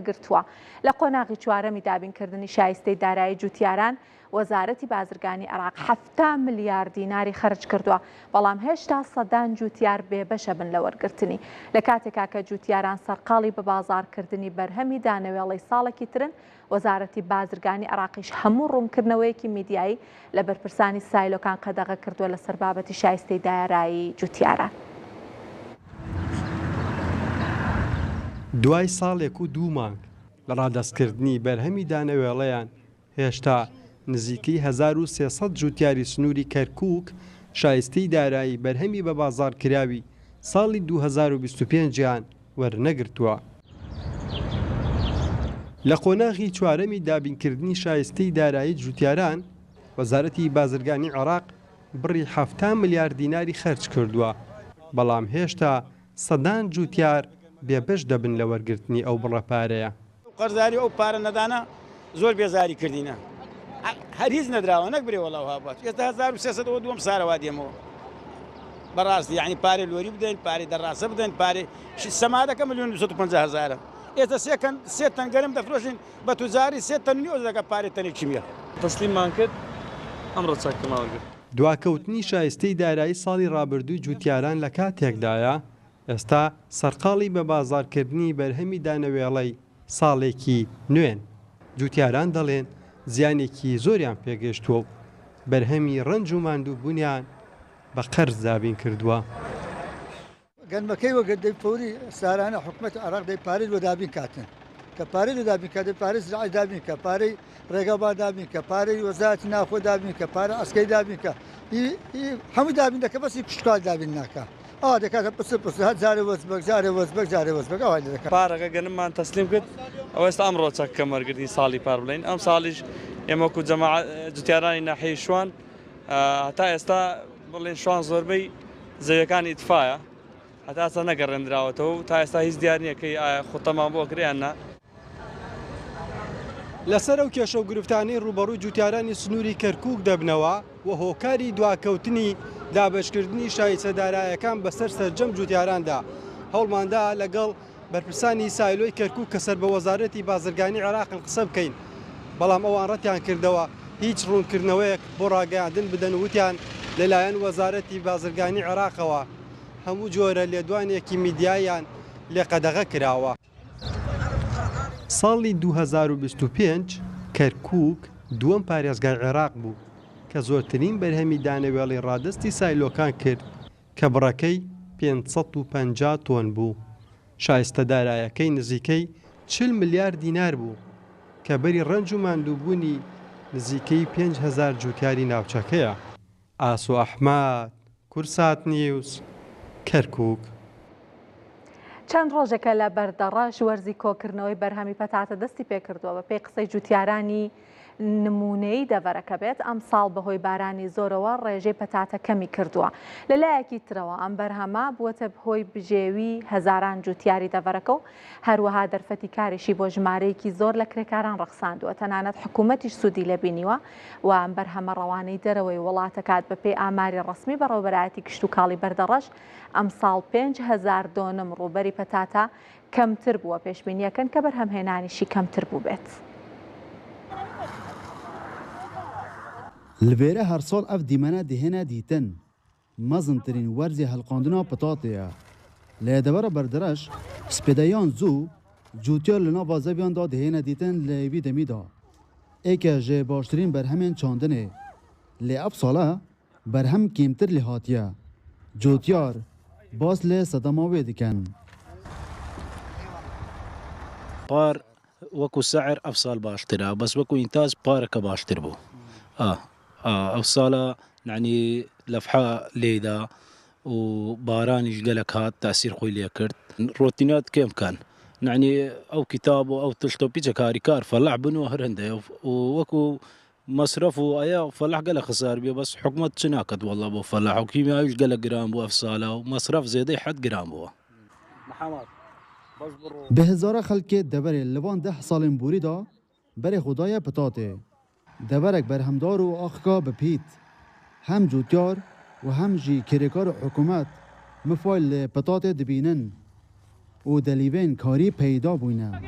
گرتووە. لە قۆناغی چوارەمی دابینکردنی شایستەی دارایی جوتیاران وەزارەتی بازرگانی عێراق 7 ملیار دیناری خەرج کردووە، بەڵام هێشتا سەدان جوتیار بێبەشە بن لە وەرگرتنی. لە کاتێکا کە جوتیاران سەرقاڵی بە بازاڕکردنی بەرهەمی دانەوێڵەی ساڵێکی ترن، وەزارەتی بازرگانی عێراقیش هەموو ڕوونکردنەوەیەکی میدیایی لە بەرپرسانی سایلۆکان قەدەغە کردووە لەسەر بابەتی شایستەی دارایی جوتیاران. دوای ساڵێک و 2 مانگ لە ڕادەستکردنی بەرهەمی دانەوێڵەیان هێشتا نزیکەی 1300 جوتیاری سنووری کەرکووک شایستەی دارایی بەرهەمی بە بازاڕکراوی ساڵی 2025یان وەرنەگرتووە. لە قۆناغی چوارەمی دابینکردنی شایستەی دارایی جوتیاران وەزارەتی بازرگانی عێراق بڕی 7 ملیار دیناری خەرج کردووە، بەڵام هێشتا سەدان جوتیار بێبەش دەبن لە وەرگرتنی ئەو بڕەپارەیە. قەرزاری ئەو پارە نەدانە زۆر بێزاری کردینە، هەر هیچ نەدراوە نەک برێ وەڵاو هابات. ئێستا 1300 دووەم سارەوا دێمەوە بەڕاستی، یعنی پارێ لۆری بدەین، پارێ دەڕاستە بدەین، پارێ سەمادەکە 1,250,000. ئێستا سێ تەن گەرم دەفرۆشین بە توزاری 3 تەن نیۆز دەکە پارێ تەنێکی میە. تەسلیممان کرد ئەمڕۆ چاکەماوەگرت. دواکەوتنی شایستەی دارایی ساڵی ڕابردووی جوتیاران لە کاتێکدایە ئێستا سەرقاڵی بە بازاڕکردنی بەرهەمی دانەوێڵەی ساڵێکی نوێن. جوتیاران دەڵێن زیانێکی زۆریان پێگەشتووە و بەرهەمی ڕەنج و ماندووبوونیان بە قەرز دابین کردووە. گەنمەکەی وەگەردەی فەوری سارانە حکومەت عێراق دەی پارەی وە دابین کاتن کە پارەی وە دابین کاتە پارەی زراعی دابین کە پارەی ڕێگەبان دابین کە پارەی وەزارەتی ناخۆ دابین کە پارە ئەسکەی دابین کە هەموو دابین دەکە بەسی کوشتکات دابین ناکە. دەکاتە پس هەر جارێ وەزبەک جارێ وەزبەک جارێ وەزبەک ئەوە دەکات. پارەکە گەنممان تەسلیم کرد، ئەو ئێستا ئەمڕۆ چەکەم وەرگرتنی ساڵی پار بڵین. ئەم ساڵیش ئێمەکو جەماعەت جوتیارانی ناحیەی شوان هەتا ئێستا بڵێن شوان زۆربەی زەویەکانی ئیتفایە، هەتا ئێستا نەگەڕێنراوەتەوە و تا ئێستا هیچ دیار نییە کەی خوتەمان بۆ کریاننا. لەسەر ئەو کێشە و گرفتانەی ڕوبەڕووی جوتیارانی سنووری کەرکووک دەبنەوە و هۆکاری دواکەوتنی دابەشکردنی شایستە داراییەکان بەسەر سەرجەم جوتیاراندا هەوڵماندا لەگەڵ بەرپرسانی سایلۆی کەرکووک کە سەر بە وەزارەتی بازرگانی عێراقن قسە بکەین، بەڵام ئەوان ڕەتیان کردەوە هیچ ڕوونکردنەوەیەک بۆ ڕاگەیاندن بدەن وتیان لەلایەن وەزارەتی بازرگانی عێراقەوە هەموو جۆرە لێدوانێکی میدیایان لێ قەدەغە کراوە. ساڵی 2025 کەرکووک دووەم پارێزگای عێراق بوو کە زۆرترین بەرهەمی دانەوێڵی ڕادستی سایلۆکان کرد کە بڕەکەی 550 تۆن بوو. شایستە دارایەکەی نزیکەی 40 ملیار دینار بوو کە بەری ڕەنج و ماندووبوونی نزیکەی 5,000 جوتیاری ناوچەکەیە. ئاسو ئەحماد، کورسات نیوز، کەرکووک. چەند ڕۆژێکە لە بەردەڕەش وەرزی کۆکردنەوەی بەرهەمی پەتاتە دەستی پێکردووە. بە پێی قسەی جوتیارانی نمونەی دەڤەرەکە بێت ئەم ساڵ بەهۆی بارانی زۆرەوە ڕێژەی پەتاتە کەمی کردووە. لەلایەکی ترەوە ئەم بەرهەمە بووەتە بەهۆی بژێوی هەزاران جوتیاری دەڤەرەکە و هەروەها دەرفەتی کاریشی بۆ ژمارەیەکی زۆر لە کرێکاران ڕەخساندووە. تەنانەت حکوومەتیش سوودی لەبینیوە و ئەم بەرهەمە ڕەوانەی دەرەوەی وڵاتەکات بە پێی ئاماری ڕسمی بەڕێوەبەرایەتی کشت و کاڵی بەردەڕەش ئەم ساڵ 5,000 دۆنم ڕووبەری پەتاتە کەمتر بووە. پێشبینیەکەن کە بەرهەمهێنانیشی کەمتر بوو بێت. لبێرە هەر ساڵ ئەف دیمەنە دهێنە دیتن مەزنترین وەرزی هەڵقاندنا پەتاتەیە. لە دەبەرە بەردەڕەش سپێدەیان زوو جوتیار لە ناو زەویاندا دهێنە دیتن لە ئێوی دەمیدا. ئێکە ژێ باشترین بەرهەمێن چاندنێ. لێ ئەف ساڵە بەرهەم کێمتر لێ هاتیە. جوتیار باس لێ سەدەماوێ دکەن. پار وەکو سەعر ئەف ساڵ باشترە، بەس وەکو ئینتاز پارەکە باشتر بوو. ئەو ساڵە نعنی لەفحە لێدا و بارانیش گەلک هات تاسیر خۆی لێ کرد. ڕۆتینات کێم کەن نعنی ئەو کتاب و ئەو تشتۆ پیچە کاریکار فەلاح بنەوە هەر هەندەیە و وەکو مەصرف و ئەیا فەلاح گەلە خسار بێ بەس حکومەت چ ناکەت وەڵڵا بۆ فەلاح و کیمیاویش گەلە گران بوو ئەف ساڵە و مەصرف زێدەی حەد گران بووە. به هزارە خەلکێ دەبەرێ لەوان 10 ساڵên بوریدا berê xwedaya petatê deverek berhemdar û axka bipît hem cûtyar û hem jî kerêkar hikûmet mifayl li petatê dibînin. و دلیوین کاری پیدا بوینه.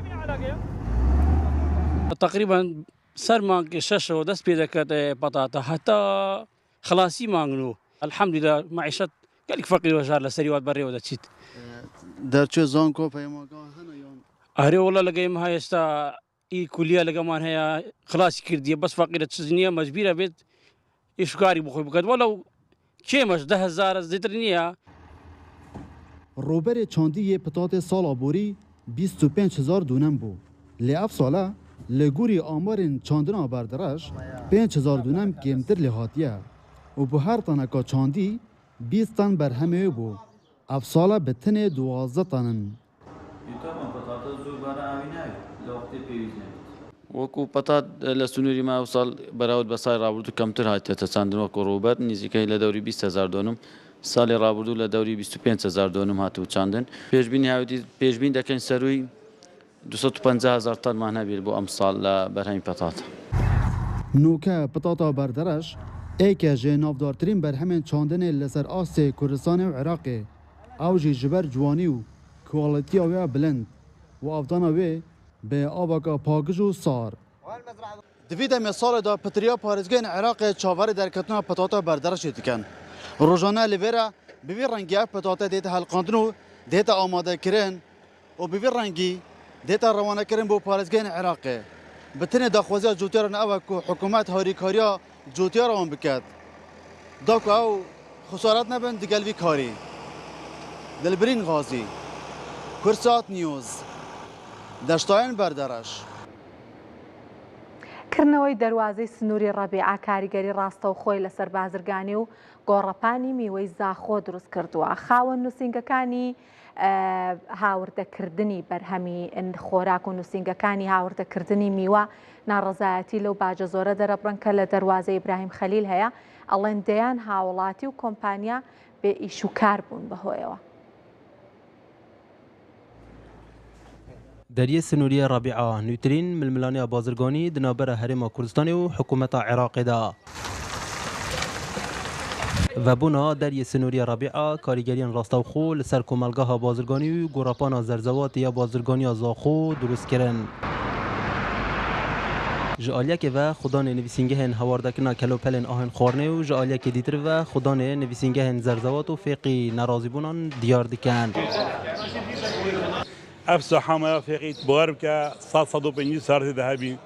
تقریبا سر مانگ شش و دست پیدا کرده بطاطا حتی خلاصی مانگنو الحمدلله معیشت کلی فقیر و جار لسریوات بری و دچید در چه زان کو پیماگاه هنو یان هری والله لقیم های استا ای کلیه لقمان های خلاصی کردیه بس فقیر چیزنیه مجبوره بید ایشکاری بخوی بکد ولو کیمش 10,000 زیترنیه. روبر چاندی پتات سال آبوری 25,000 دونم بو. لیاف ساله لگوری آمارین چاندنا بردرش 5,000 دونم کمتر لحاتیه و به هر تنکا چاندی 20 تن برهمه بو. افساله به تن 12 تنن. وەکو پەتات لە سنووری ما وساڵ بەراورد بە سای ڕابردوو کەمتر هاتێتە چاندن وەکو ڕوبەر نزیکەی لە دەوری 20,000 دۆنم ساڵی ڕابردوو لە دەوری 25,000 دۆنم هاتوو چاندن پێشبینی هاوتی پێشبین دەکەین سەروی 250,000 تەنمان هەبێت بۆ ئەم ساڵ لە بەرهەمی پەتاتە. نوکە پتاتا بردرش ایکه جه نافدارترین برهمین چاندن لسر آسه کردستان و عراقه او جه جبر جوانی و کوالیتی آویا بلند و افدانا وی به آباکا پاگج و سار. دویده مثال دا پتریا پارزگین عراق چاوری در کتنا پتاتا بردرش دیکن. روزانه لیورا ببی رنگی پتاتا دیت حلقاندن و دیت آماده کرن و ببی رنگی دیت روانه کرن بو پارزگین عراقه. بتنه داخوازی جوتیارن او که حکومت هاریکاریا جوتیار آن بکد. داکو او خسارت نبند دگلوی کاری. دلبرین غازی. کرسات نیوز. دشتاین بردرش. کردنەوەی دەواازەی سنووری ڕەبیعە کاریگەری ڕاستە و خۆی لەسەر بازرگانی و گۆڕەپانی میوەی زاخۆ دروست کردووە. خاوەن نووسنگەکانی هاوردەکردنی بەرهەمی خۆراک و نووسنگەکانی هاوردەکردنی میوە ناڕەزایەتی لەو باجە زۆرە دەرەبڕن کە لە دەواازەی ئیبراهیم خەلیل هەیە ئەڵێن دەیان هاوڵاتی و کۆمپانیا بێ ئیش و کار بوون بەهۆیەوە. دەریە سنووریە ڕەبیعە نووترین ململانیا بازرگانی دنابەرە هەرێما کوردستانی و حکوومەتە عێراقیدا. و بونا دەریە سنووریە ڕەبیعە کاریگەریان ڕاستەوخۆ لەسەر کۆمەلگاها بازرگانی و گۆڕەپانە زەرزەواتیە بازرگانیا زاخۆ دروستکردن. ji aliyekê ve xwedanê nivîsîngehên hewardekirina kelopelên ahên xwarinê û ji aliyekê dîtir ve xwedanê nivîsîngehên zerzewat û fêqî nerazîbûnan diyar dikin. Ev sahamaya fêqî bar bike 150 sartê de hebîn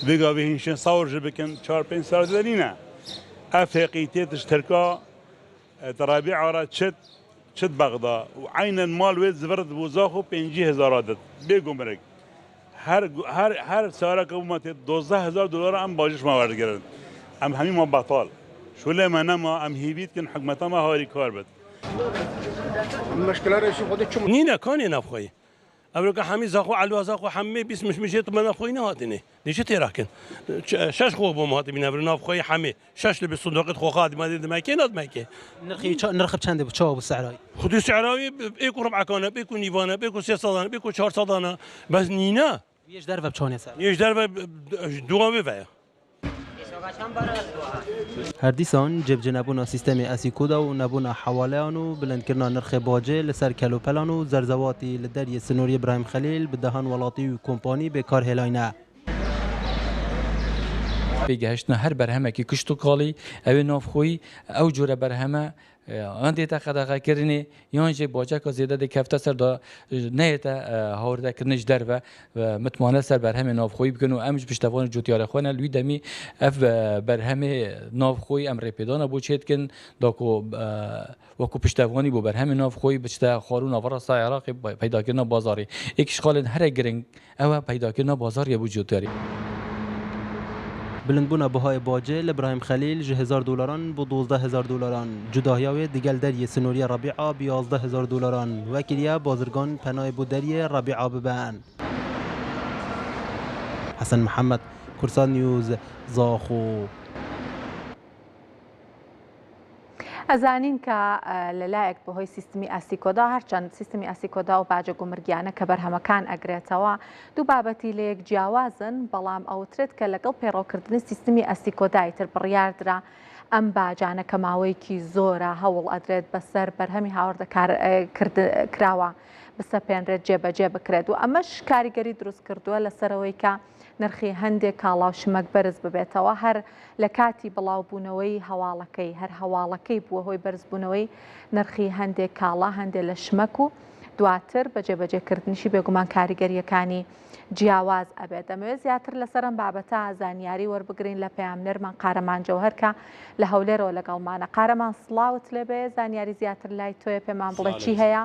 vê gavê hînşên sawir jî bikin 4-5 sartê de nîne. Ev fêqî tê tişt tirka Rabî'a ra çit bexda û aynen mal wê zivir bû zax û 50,000 dit bêgumerek. Her saraka bu matê 12,000 dolara em bajiş ma werdigirin. Em hemî ma betal. Şolê me nema em hêvî dikin hikûmeta me harîkar bit. Nîne kanê navxweyî. Evreka hemî zaxwe elwa zaxwe hemê bîst mişmişê tu me navxweyî nehatine. Dîjî têrakin. Şeş xwe bom hatibîne ev navxweyî hemê. Şeş li bi sundaqît xwe xadî me dê dimekê nadimekê. Nirxi çendê bu çawa bu seعرayî. Xudî seعرayî êku ribعekane, êku nîvane, êku 300 êku 400 bes nîne. Yêj derve çanê ser. Yêj derve duwa wê veye. Her dîsan cebcinebûna sîstemê esîkoda û nebûna hewaleyan û bilendkirina nirxê bacê li ser kelopelan û zerzewatî li deriyê Sinûrî İbrahim Xelîl bi dehan welatî û kompanî bêkar hêlayne. Pêgehiştina her berhemekî kişt û kalî ew ê navxweyî ew cure berheme an dête qedexekirinê yan jê baceka zêde dê kefte ser da neyête hawrdekirinê ji derve mitmane ser berhemê navxweyî bikin û em ji piştevanê cotiyara xwe ne wî demî ev berhemê navxweyî em rêpêdana bû çê dikin da ku wekû piştevanî bû berhemê navxweyî bi tişte xwarûna Firasta Iraqê peydakirina bazarê. Êk işxalên here giring ew e peydakirina bazarê bû cotiyarî. Bilindbûna bihayê bacê li İbrahim Xelîl ji $1,000 bu $12,000. Cudahiya wê digel deriyê Sinûriya Rabî'a bi $11,000. Wekiliya bazirgan penayê bû deriyê Rabî'a bibin. Hesen Mihemed, Kursal News, Zaxo. ئەزانین کە لەلایەک بەهۆی سیستمی ئەسیکۆدا هەرچەند سیستمی ئەسیکۆدا و باجە گومرگیانە کە بەرهەمەکان ئەگرێتەوە دوو بابەتی لە یەک جیاوازن بەڵام ئەوترێت کە لەگەڵ پێڕەوکردنی سیستمی ئەسیکۆدای تر بڕیاردرا ئەم باجانە کە ماوەیەکی زۆرە هەوڵ ئەدرێت بەسەر بەرهەمی هاوردەکراوە بسەپێنرێت جێبەجێ بکرێت و ئەمەش کاریگەری دروست کردووە لەسەرەوەی کە نرخی هەندێک کاڵاو شمەک بەرز ببێتەوە هەر لە کاتی بڵاوبوونەوەی هەواڵەکەی هەر هەواڵەکەی بووە هۆی بەرزبوونەوەی نرخی هەندێک کاڵا هەندێک لە شمەک و دواتر بە جێبەجێکردنیشی بێگومان کاریگەریەکانی جیاواز ئەبێت. دەمەوێت زیاتر لەسەرم بابەتە زانیاری وەربگرین لە پەیامنەرمان قارەمان جەوهەر کە لە هەولێرەوە لەگەڵمانە. قارەمان سڵاوت لێبێ زانیاری زیاتر لای تۆیە پێمان بڵێ چی هەیە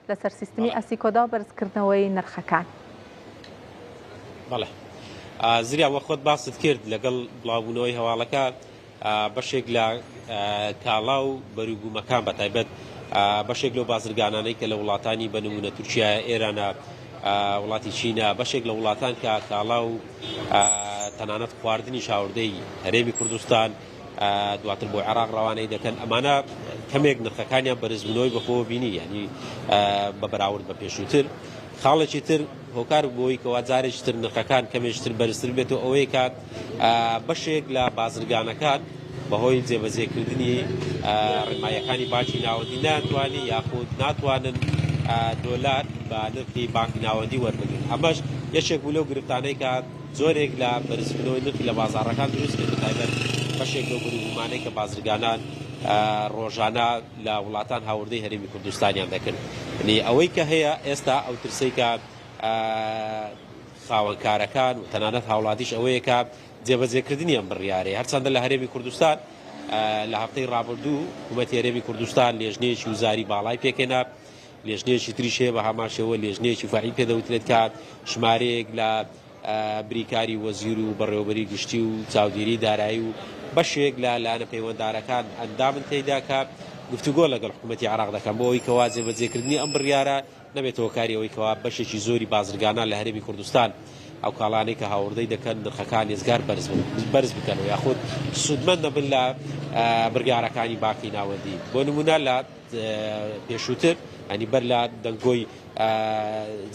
لەسەر سیستمی ئەسیکۆدا و بەرزکردنەوەی نرخەکان. بەڵێ زریاوە خۆت باست کرد لەگەڵ بڵاوبوونەوەی هەواڵەکە بەشێک لە کاڵا و بەروبوومەکان بەتایبەت بەشێک لەو بازرگانانەی کە لە وڵاتانی بە نمونە تورکیا، ئێرانە، وڵاتی چینە، بەشێک لە وڵاتان کە کاڵا و تەنانەت خواردنی شاوردەی هەرێمی کوردستان دواتر بۆ عێراق ڕەوانەی دەکەن، ئەمانە کەمێک نرخەکانیان بەرزبوونەوەی بەخۆوە بینی، یعنی بە بەراورد بە پێشووتر. خاڵێکی تر هۆکار بۆی کەوا جارێکی تر نرخەکان کەمێشتر بەرزتر بێتەوە ئەوەیە کات بەشێک لە بازرگانەکان بەهۆی جێبەجێکردنی ڕێمایەکانی باجی ناوەندی ناتوانێت یاخود ناتوانن دۆلار بە نرخی بانکی ناوەندی وەربگرن. ئەمەش یەکێک بوو لەو گرفتانەی کە زۆرێک لە بەرزبوونەوەی نرخی لە بازاڕەکان دروست کرد، بەتایبەت بەشێک لەو گروپمانەی کە بازرگانان ڕۆژانە لە وڵاتان هاوردەی هەرێمی کوردستانیان دەکەن. ئەوەی کە هەیە ئێستا ئەو ترسەی کە خاوەنکارەکان و تەنانەت هاوڵاتیش ئەوەیە کە جێبەجێکردنی ئەم بڕیارەیە، هەرچەندە لە هەرێمی کوردستان لە هەفتەی ڕابردوو حکوومەتی هەرێمی کوردستان لێژنەیەکی وزاری باڵای پێکێنا، لێژنەیەکی تریشێ بە هەماشەوە لێژنەیەکی فاعیل پێدەوترێت کات ژمارەیەک لە بریکاری وەزیر و بەڕێوەبەری گشتی و چاودێری دارایی و بەشێک لە لایەنە پەیوەنددارەکان ئەندامن تێیدا کە گفتوگۆ لەگەڵ حکوومەتی عێراق دەکەن بۆ ئەوەی کەوا جێبەجێکردنی ئەم بڕیارە نەبێتەوە کاری ئەوەی کەوا بەشێکی زۆری بازرگانان لە هەرێمی کوردستان ئەو کاڵانەی کە هاوردەی دەکەن نرخەکان ێزگار بەرز بکەنەوە یاخود سودمەند نەبن لە بڕیارەکانی باقی ناوەندی. بۆ نمونە لە پێشووتر ئەنی بەر لە دەنگۆی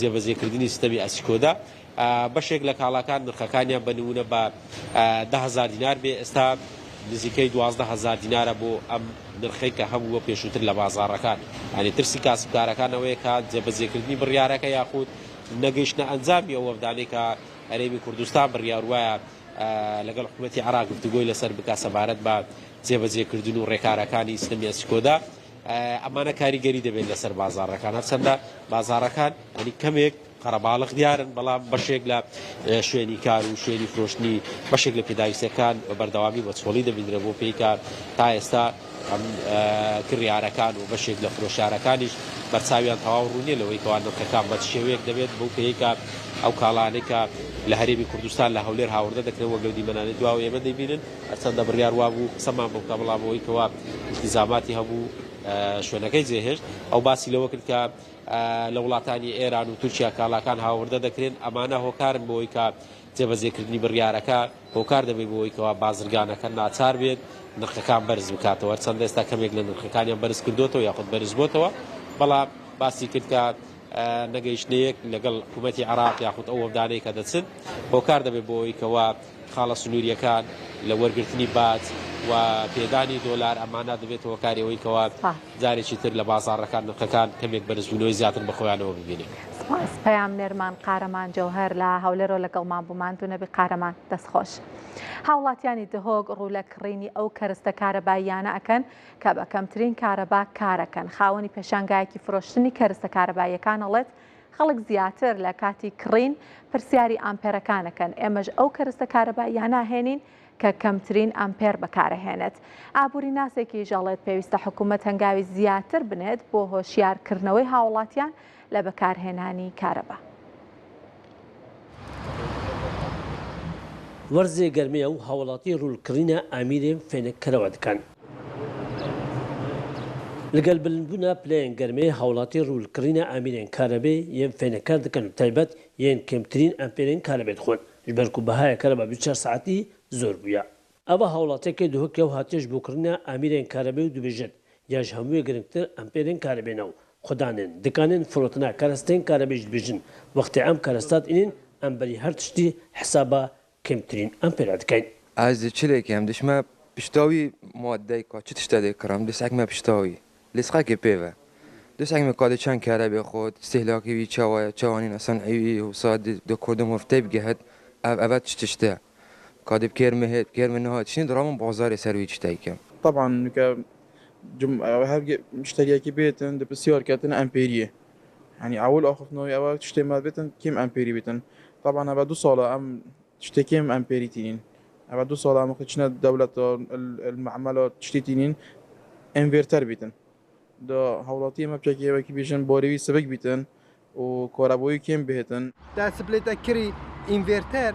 جێبەجێکردنی سیستەمی ئەسیکۆدا بەشێک لە کاڵاکان نرخەکانیان بە نمونە بە 10,000 دینار بێ، ئێستا نزیکەی 12,000 دینارە بۆ ئەم نرخەی کە هەبووە پێشووتر لە بازاڕەکان. ئەنی ترسی کاسبکارەکانەوەی کە جێبەجێکردنی بڕیارەکە یاخود نەگەیشتنە ئەنجامی ئەو وەفدانەی کە هەرێمی کوردستان بڕیار وایە لەگەڵ حکوومەتی عێراق گفتوگۆی لەسەر بکات سەبارەت بە جێبەجێکردن و ڕێکارەکانی سیستەمی ئەسیکۆدا، ئەمانە کاریگەری دەبێت لەسەر بازاڕەکان. هەرچەندە بازاڕەکان ئەنی کەمێک قەرەباڵغ دیارن، بەڵام بەشێک لە شوێنی کار و شوێنی فرۆشتنی بەشێک لە پێداویستەکان بە بەردەوامی بە چۆڵی دەبینرە بۆ پێی کە تا ئێستا کڕیارەکان و بەشێک لە فرۆشارەکانیش بەرچاویان تەواو ڕوونیە لەوەی کەوا نرخەکان بە شێوەیەک دەبێت بۆ پێی کە ئەو کاڵانەی کە لە هەرێمی کوردستان لە هەولێر هاوردە دەکرێن وەک لەو دیمەنانەی دواوە ئێمە دەبینن، هەرچەندە بڕیار وابوو قسەمان بۆ بکە، بەڵام ئەوەی کەوا التیزاماتی هەبوو شوێنەکەی جێهێشت. ئەو باسی لەوە کرد کە لە وڵاتانی ئێران و تورکیا کاڵاکان هاوردە دەکرێن، ئەمانە هۆکارن بۆەوەی کە جێبەجێکردنی بڕیارەکە هۆکار دەبێت بۆەوەی کەوا بازرگانەکە ناچار بێت نرخەکان بەرز بکاتەوە، چەندە ئێستا کەمێک لە نرخەکانیان بەرز کردوتەوە یاخود بەرز بۆتەوە، بەڵام باسی کرد کە نەگەیشتنەیەک لەگەڵ حکوومەتی عێراق یاخود ئەو وەفدانەی کە دەچن هۆکار دەبێت بۆەوەی کەوا خاڵە سنووریەکان لە وەرگرتنی باج و پێدانی دۆلار ئەمانە دەبێت هۆکاریەوەی کەوا جارێکی تر لە بازاڕەکان نرخەکان کەمێک بەرزبوونەوەی زیاتر بە خۆیانەوە ببینێت. پەیامنەرمان قارەمان جەوهەر لە هەولێرەوە لەگەڵمان بوومان دوو نەبی قارەمان دەستخۆش. هاوڵاتیانی دهۆک ڕوو لە کڕینی ئەو کەرستە کارەباییانە ئەکەن کە بە کەمترین کارەبا کارەکەن. خاوەنی پێشانگایەکی فرۆشتنی کەرستە کارەباییەکان ئەڵێت خەڵک زیاتر لە کاتی کڕین پرسیاری ئامپێرەکانەکەن، ئێمەش ئەو کەرستە کارەباییانە هێنین کە کەمترین ئەمپێر بەکارەهێنێت. ئابووری ناسێکی ژەڵێت پێویستە حکوومەت هەنگاوی زیاتر بنێت بۆ هۆشیارکردنەوەی هاوڵاتیان لە بەکارهێنانی کارەبا. وەرزێ گەرمەیە و هاوڵاتی ڕوولکڕینە ئامیرێن فێنەکەرەوە دەکەن. لەگەل بلندبوونا پلەیەن گەرمەیە هاوڵاتی ڕوولکڕینە ئامیرێن کارەبێ یەن فێنەکار دەکەن و تایبەت یەن کەمترین ئەمپێرێن کارەبێت خۆن ژبەرکو بەهایە کارەبا 24 ساعتی زۆر بووە. ئەوە هاوڵاتێکی دهۆکە و هاتێش بۆکردنە ئامیرێن کارەبێ و دوبێژێت یاش هەمووی گرنگتر ئەمپێرێن کارەبێنەوە خوددانێن دکانن فرۆتنا کارستێن کارەبێژ دبێژن وەختی ئەم کارستات ئینین ئەمبەری هەر تشتی حسابە کەمترین ئەمپێرە دەکەین. ئازی چلێکی ئەم دشمە پشتاوی مادەی کا چ تشتە دەکڕم لەسەکمە پشتاوی لێسقاکێ پێوە دەستێک مکادە چەند کارە بێ خۆت استهلاکیوی چاوایە چاوانین ئەسان ئەوی و ساد دو کوردم وفتەی بگەهت ئەوە تشتە کادب كيرمه هيت كيرمه نهاد شنو درامون بازار سروي تشتايكم طبعا هر مشترياكي بيتن ده بسيار كاتن امبيريه يعني اول اخف نوي اول تشتي ما بيتن كم امبيري بيتن طبعا بعد 2 سال ام تشتي كم امبيري تنين بعد 2 سال ام خدشنا الدوله المعملات تشتي تنين انفرتر بيتن ده هولاتي ما بشكي وكي بيشن بوريوي سبك بيتن وكهربائي كم بيتن ده سبليتا كري انفرتر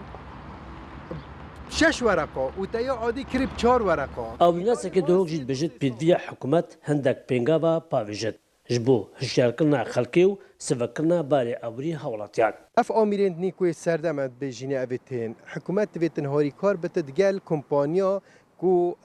6 ورقه وتايا عادي كريب 4 ورقه او الناس كدوك جيت بجد بيدفيا حكومت هندك بينغابا بافيجت جبو هشاركنا خلقيو سفكرنا باري اوري هولاتيان اف اميرين نيكوي سردمت بجيني ابيتين حكومت بيتن هوري كار بتدقال كومبانيا كو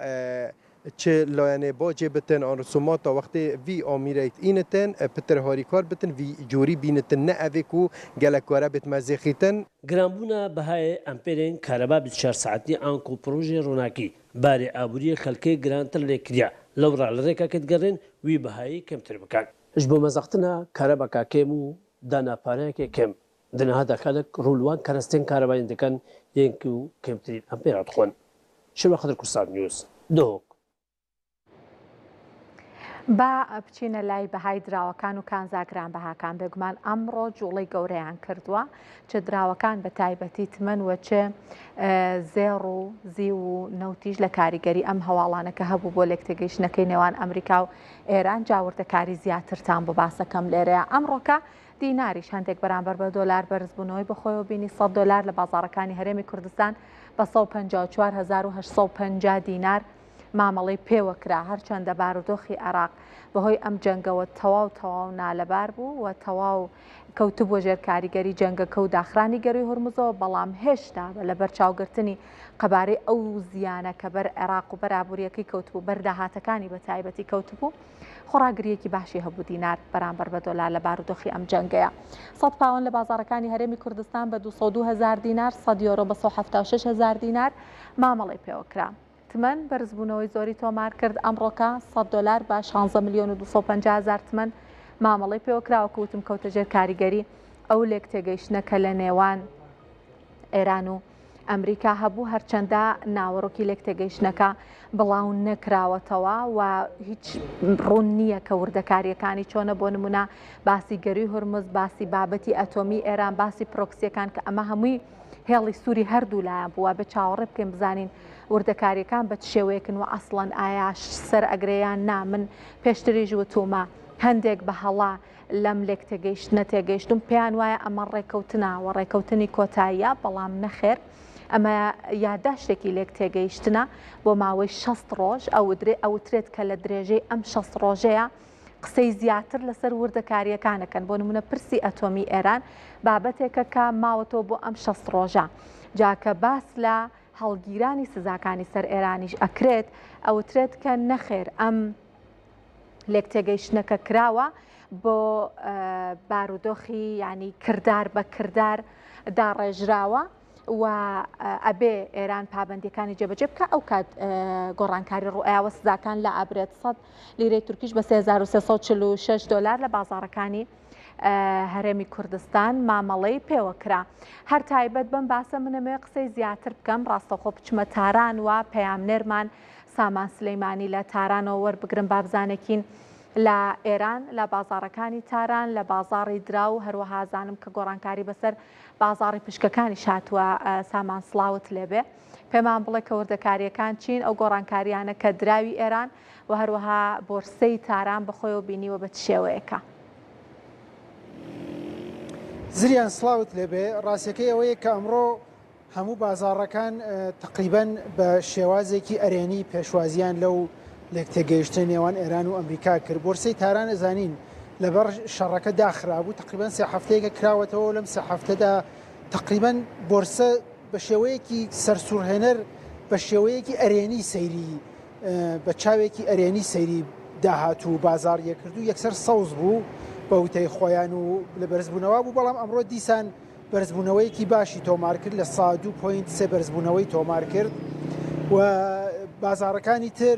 چه لایانه باجه بتن آن رسومات وقتی وی آمیریت اینتن پتر هاری کار بتن وی جوری بینتن نه اوی کو گلکواره بت مزخیتن گرامبونا بهای امپرین کاربا 24 ساعتی آنکو پروژه روناکی باری آبوری خلقی گرانتر لیکریا لورا لریکا کتگرن وی بهای کمتر بکن جبو مزختنا کاربا کاکیمو دانا پاره که کم دنا هذا خلق رولوان کرستن کاربا اندکن ينكو كمترين امبيرات خون شبه خضر كرسان نيوز دوك با بچینە لای بەهای دراوەکان و کانزاگران بەهاکان بێگومان ئەمڕۆ جوڵەی گەورەیان کردووە چه دراوەکان بە تایبەتی تمەن وە چه زێڕ و زی و نەوتیش لە کاریگەری ئەم هەواڵانەکە هەبوو بۆ لێکتێگەیشتنەکەی نێوان ئەمریکا و ئێران جاوردەکاری زیاترتان بۆ باسەکەم لێرەیە ئەمڕۆکە دیناریش هەندێک بەرامبەر بە دۆلار بەرزبوونەوەی بەخۆیەوە بینی $100 لە بازاڕەکانی هەرێمی کوردستان بە 154850 دینار مامەڵەی پێوەکرا هەرچەندە بارودۆخی عێراق بەهۆی ئەم جەنگەوە تەواو نالەبار بوو و تەواو کەوتبووە ژێر کاریگەری جەنگەکە و داخرانی گەروی هورمزەوە بەڵام هێشتا لە بەرچاوگرتنی قەبارەی ئەو زیانە کە بەر عێراق و بەرابووریەکەی کەوتبوو بەرداهاتەکانی بە تایبەتی کەوتبوو خۆراگریەکی باشی هەبوو دینار بەرامبەر بە دۆلار لە بارودۆخی ئەم جەنگەیە 100 پاوەند لە بازاڕەکانی هەرێمی کوردستان بە 202,000 دینار 100 یۆرۆ بە 176,000 دینار مامەڵەی پێوەکرا تمەن بەرزبوونەوەی زۆری تۆمار کرد ئەمڕۆکە $100 بە 16,250,000 تمەن مامەڵەی پێوەکراوە کەوتم کەوتە ژێر کاریگەری ئەو لێک تێگەیشتنەکە لە نێوان ئێران و ئەمریکا هەبوو هەرچەندە ناوەڕۆکی لێک تێگەیشتنەکە بڵاو نەکراوەتەوە و هیچ ڕوون نییە کە وردەکاریەکانی چۆنە بۆ نمونە باسی گەروی هورمز باسی بابەتی ئەتۆمی ئێران باسی پرۆکسیەکان کە ئەمە هەمووی هێڵی سووری هەردوو لایەن بووە بە چاوەڕێ بکەین بزانین وردەکاریەکان بە شێوەیەکن و ئەسڵەن ئایا سەر ئەگرەیان نا من پێشتریش وتومە هەندێک بە هەڵا لەم لێک تێگەیشتنە تێگەیشتم پێیان وایە ئەمە ڕێکەوتنەوە ڕێکەوتنی کۆتاییە بەڵام نەخێر ئەمە یادداشتێکی لێک تێگەیشتنە بۆ ماوەی 60 ڕۆژ ئەوترێت کە لە درێژەی ئەم 60 ڕۆژەیە قسەی زیاتر لەسەر وردەکاریەکانەکەن بۆ نمونە پرسی ئەتۆمی ئێران بابەتێکە کە ماوەتەوە بۆ ئەم 60 ڕۆژە جاکە باس لە هەڵگیرانی سزاکانی سەر ئێرانیش ئەکرێت ئەوترێت کە نەخێر ئەم لێک تێگەیشتنەکە کراوە بۆ بارودۆخی ینی کردار بە کردار داڕێژراوە و ئەبێ ئێران پابندیەکانی جێبەجێ بکە ئەو کات گۆڕانکاری ڕوئیاوە سزاکان لە ئابرێت 100 لیرەی تورکیش بە $3,346 لە بازاڕەکانی هەرێمی کوردستان مامەڵەی پێوەکرا هەر تایبەت بم باسە منەمێ قسەی زیاتر بکەم ڕاستەخۆ بچمە تاران و پەیامنێرمان سامان سلەیمانی لە تارانەوە وەربگرن بابزانێکین لە ئێران لە بازاڕەکانی تاران لە بازاڕی درا و هەروەها زانم کە گۆڕانکاری بەسەر بازاڕی پشکەکانی شاتووە سامان سڵاوت لێبێ پێمان بڵێ کە وردەکاریەکان چین ئەو گۆڕانکاریانە کە دراوی ئێران و هەروەها بۆرسەی تاران بەخۆیەوە بینیوە بە شێوەیەکە زریان سڵاوت لێبێ ڕاستیەکەی ئەوەیە کە ئەمڕۆ هەموو بازاڕەکان تقریبەن بە شێوازێکی ئەرێنی پێشوازیان لەو لێک تێگەیشتن نێوان ئێران و ئەمریکا کرد بۆرسەی تاران ئەزانین لەبەر شەڕەکە داخرابوو تقریبان 3 هەفتەیەکە کراوەتەوە لەم 3 هەفتەدا تقریبان بۆرسە بە شێوەیەکی سەرسوورهێنەر بە شێوەیەکی ئەرێنی سەیری بە چاوێکی ئەرێنی سەیری داهات و بازاڕیە کرد و یەکسەر سەوز بوو بە وتەی خۆیان و لە بەرزبوونەوە بوو بەڵام ئەمڕۆ دیسان بەرزبوونەوەیەکی باشی تۆمار کرد لە 102.3 بەرزبوونەوەی تۆمار کرد و بازاڕەکانی تر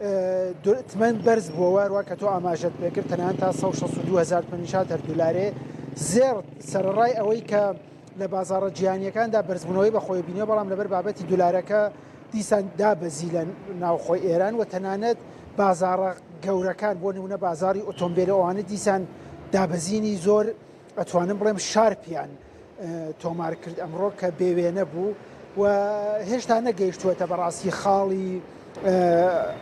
تمەند بەرز بووەوە ڕوا کە تۆ ئاماژەت پێکرد تەنانەت تا 162,000 دلارێ زێر سەرڕای ئەوەی کە لە بازاڕە جیهانیەکاندا بەرزبوونەوەی بەخۆی بینەوە بەڵام لەبەر بابەتی دولارەکە دیسان دابەزی لە ناوخۆی ئێران و تەنانەت بازاڕە گەورەکان بۆ نمونە بازاری ئۆتۆمبیلە ئەوانە دیسان دابەزینی زۆر ئەتوانم بڵێم شارپیان تۆمار کرد ئەمڕۆ کە بێوێنە بوو و هێشتا نەگەیشتووەتە بەڕاستی خاڵی